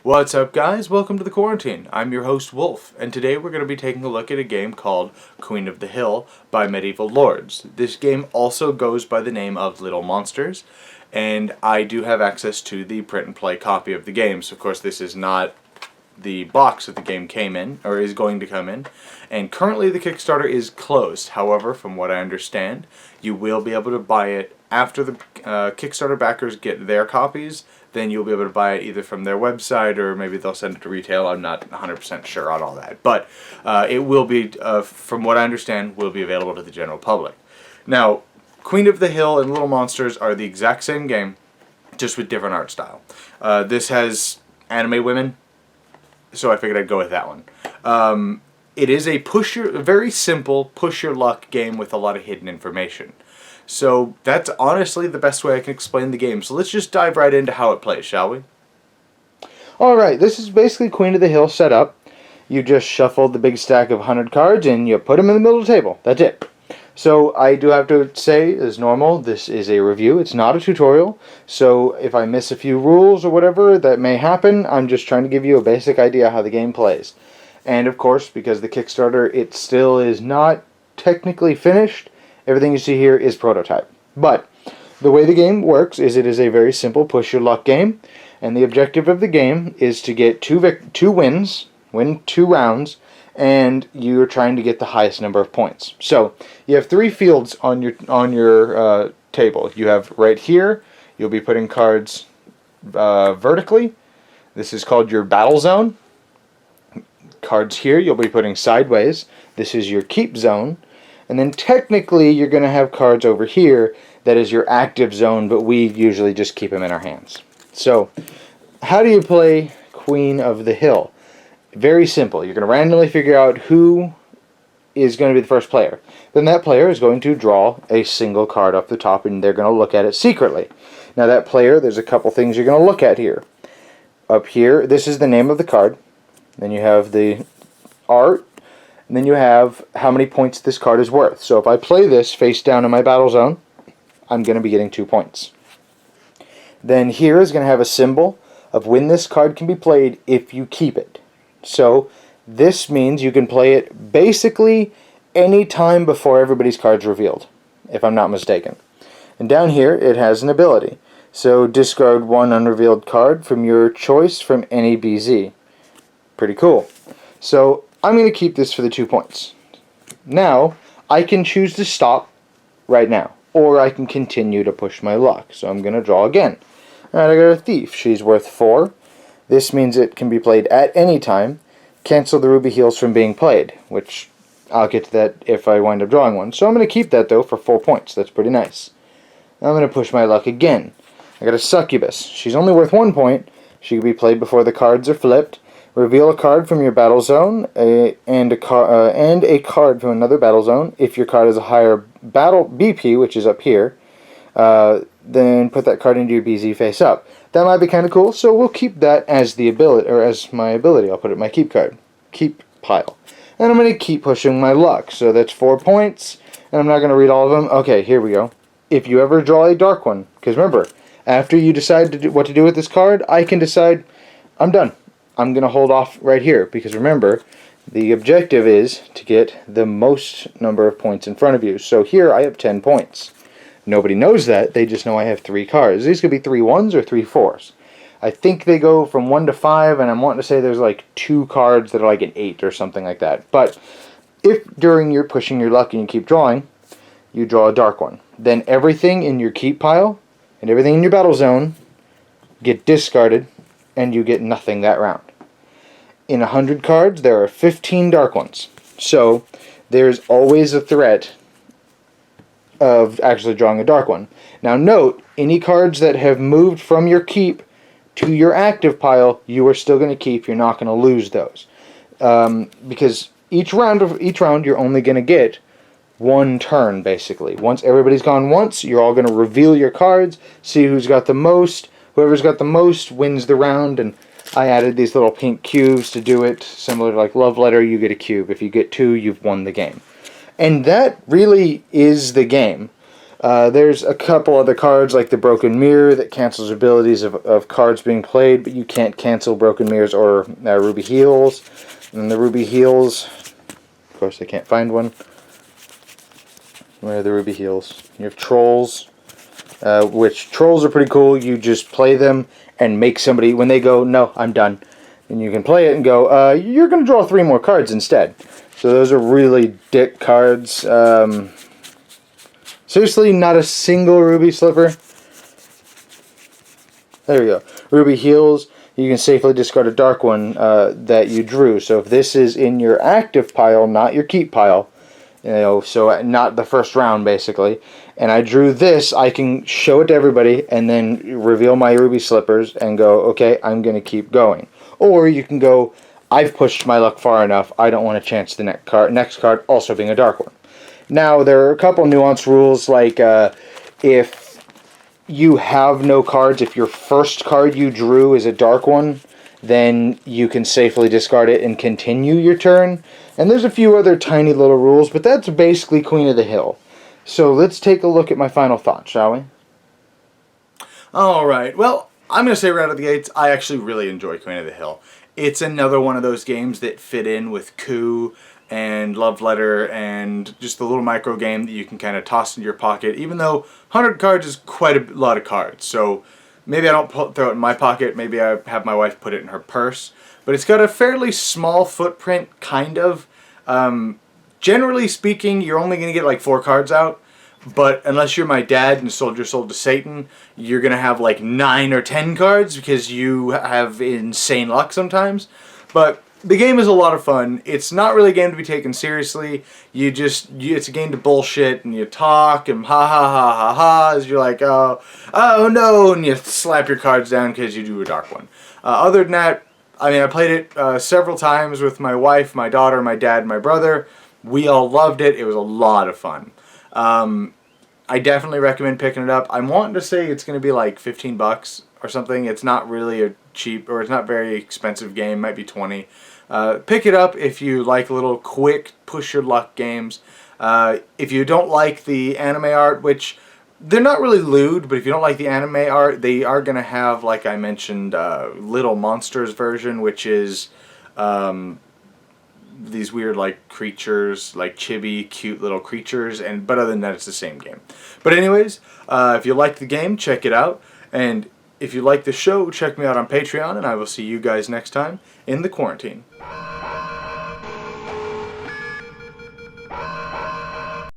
What's up, guys? Welcome to the Quarantine. I'm your host, Wolf, and today we're going to be taking a look at a game called Queen of the Hill by Medieval Lords. This game also goes by the name of Little Monsters, and I do have access to the print and play copy of the game. So, of course, this is not the box that the game came in, or is going to come in, and currently the Kickstarter is closed. However, from what I understand, you will be able to buy it after the Kickstarter backers get their copies. Then you'll be able to buy it either from their website or maybe they'll send it to retail. I'm not 100% sure on all that. But it will be, from what I understand, will be available to the general public. Now, Queen of the Hill and Little Monsters are the exact same game, just with different art style. This has anime women, so I figured I'd go with that one. It is a very simple push your luck game with a lot of hidden information. So that's honestly the best way I can explain the game. So let's just dive right into how it plays, shall we? Alright, this is basically Queen of the Hill set up. You just shuffle the big stack of 100 cards and you put them in the middle of the table. That's it. So I do have to say, as normal, this is a review. It's not a tutorial. So if I miss a few rules or whatever that may happen, I'm just trying to give you a basic idea how the game plays. And of course, because the Kickstarter, it still is not technically finished. Everything you see here is prototype. But the way the game works is it is a very simple push your luck game. And the objective of the game is to get two wins, win 2 rounds, and you're trying to get the highest number of points. So you have 3 fields on your table. You have right here, you'll be putting cards vertically. This is called your battle zone. Cards here you'll be putting sideways. This is your keep zone. And then technically you're going to have cards over here that is your active zone, but we usually just keep them in our hands. So how do you play Queen of the Hill? Very simple. You're going to randomly figure out who is going to be the first player. Then that player is going to draw a single card off the top and they're going to look at it secretly. Now that player, there's a couple things you're going to look at here. Up here, this is the name of the card. Then you have the art. And then you have how many points this card is worth. So if I play this face down in my battle zone, I'm going to be getting 2 points. Then here is going to have a symbol of when this card can be played if you keep it. So this means you can play it basically any time before everybody's card's revealed, if I'm not mistaken. And down here it has an ability. So discard 1 unrevealed card from your choice from any BZ. Pretty cool. So I'm going to keep this for the 2 points. Now, I can choose to stop right now, or I can continue to push my luck. So I'm going to draw again. Alright, I got a thief. She's worth 4. This means it can be played at any time. Cancel the ruby heals from being played, which I'll get to that if I wind up drawing one. So I'm going to keep that, though, for 4 points. That's pretty nice. Now I'm going to push my luck again. I got a succubus. She's only worth 1 point. She can be played before the cards are flipped. Reveal a card from your battle zone and a card from another battle zone. If your card has a higher battle BP, which is up here, then put that card into your BZ face up. That might be kind of cool, so we'll keep that as the ability, or as my ability. I'll put it in my keep card, keep pile, and I'm going to keep pushing my luck. So that's 4 points, and I'm not going to read all of them. Okay, here we go. If you ever draw a dark one, because remember, after you decide to what to do with this card, I can decide I'm done. I'm going to hold off right here, because remember, the objective is to get the most number of points in front of you. So here I have 10 points. Nobody knows that, they just know I have 3 cards. These could be 3 1s or 3 4s. I think they go from 1 to 5, and I'm wanting to say there's like 2 cards that are like an 8 or something like that. But if during your pushing your luck and you keep drawing, you draw a dark one, then everything in your keep pile and everything in your battle zone get discarded, and you get nothing that round. In 100 cards, there are 15 dark ones. So there's always a threat of actually drawing a dark one. Now note, any cards that have moved from your keep to your active pile, you are still going to keep. You're not going to lose those. Because each round you're only going to get 1 turn, basically. Once everybody's gone once, you're all going to reveal your cards, see who's got the most. Whoever's got the most wins the round, and I added these little pink cubes to do it, similar to like Love Letter, you get a cube. If you get 2, you've won the game. And that really is the game. There's a couple other cards like the Broken Mirror that cancels abilities of cards being played, but you can't cancel Broken Mirrors or Ruby Heals. And the Ruby Heals, of course I can't find one. Where are the Ruby Heals? You have Trolls, which Trolls are pretty cool. You just play them and make somebody, when they go, no, I'm done. And you can play it and go, you're going to draw 3 more cards instead. So those are really dick cards. Seriously, not a single Ruby Slipper. There we go. Ruby Heals, you can safely discard a dark one that you drew. So if this is in your active pile, not your keep pile, so not the first round basically, and I drew this, I can show it to everybody and then reveal my Ruby Slippers and go, okay, I'm going to keep going. Or you can go, I've pushed my luck far enough, I don't want to chance the next card also being a dark one. Now, there are a couple nuanced rules, like if you have no cards, if your first card you drew is a dark one, then you can safely discard it and continue your turn. And there's a few other tiny little rules, but that's basically Queen of the Hill. So let's take a look at my final thoughts, shall we? Alright, well, I'm going to say right out of the gates, I actually really enjoy Queen of the Hill. It's another one of those games that fit in with Coup and Love Letter and just a little micro game that you can kind of toss into your pocket, even though 100 cards is quite a lot of cards. So maybe I don't throw it in my pocket, maybe I have my wife put it in her purse. But it's got a fairly small footprint, kind of. Generally speaking, you're only going to get like 4 cards out. But unless you're my dad and sold your soul to Satan, you're going to have like 9 or 10 cards because you have insane luck sometimes. But the game is a lot of fun. It's not really a game to be taken seriously. It's a game to bullshit and you talk and ha ha ha ha ha as you're like, oh no, and you slap your cards down because you do a dark one. Other than that, I mean, I played it several times with my wife, my daughter, my dad, and my brother. We all loved it. It was a lot of fun. I definitely recommend picking it up. I'm wanting to say it's going to be like 15 bucks or something. It's not really a cheap, or it's not very expensive game. It might be 20. Pick it up if you like little quick push your luck games. If you don't like the anime art, which they're not really lewd, but if you don't like the anime art, they are going to have, like I mentioned, Little Monsters version, which is these weird like creatures, like chibi, cute little creatures, but other than that, it's the same game. But anyways, if you like the game, check it out, and if you like the show, check me out on Patreon, and I will see you guys next time in the quarantine.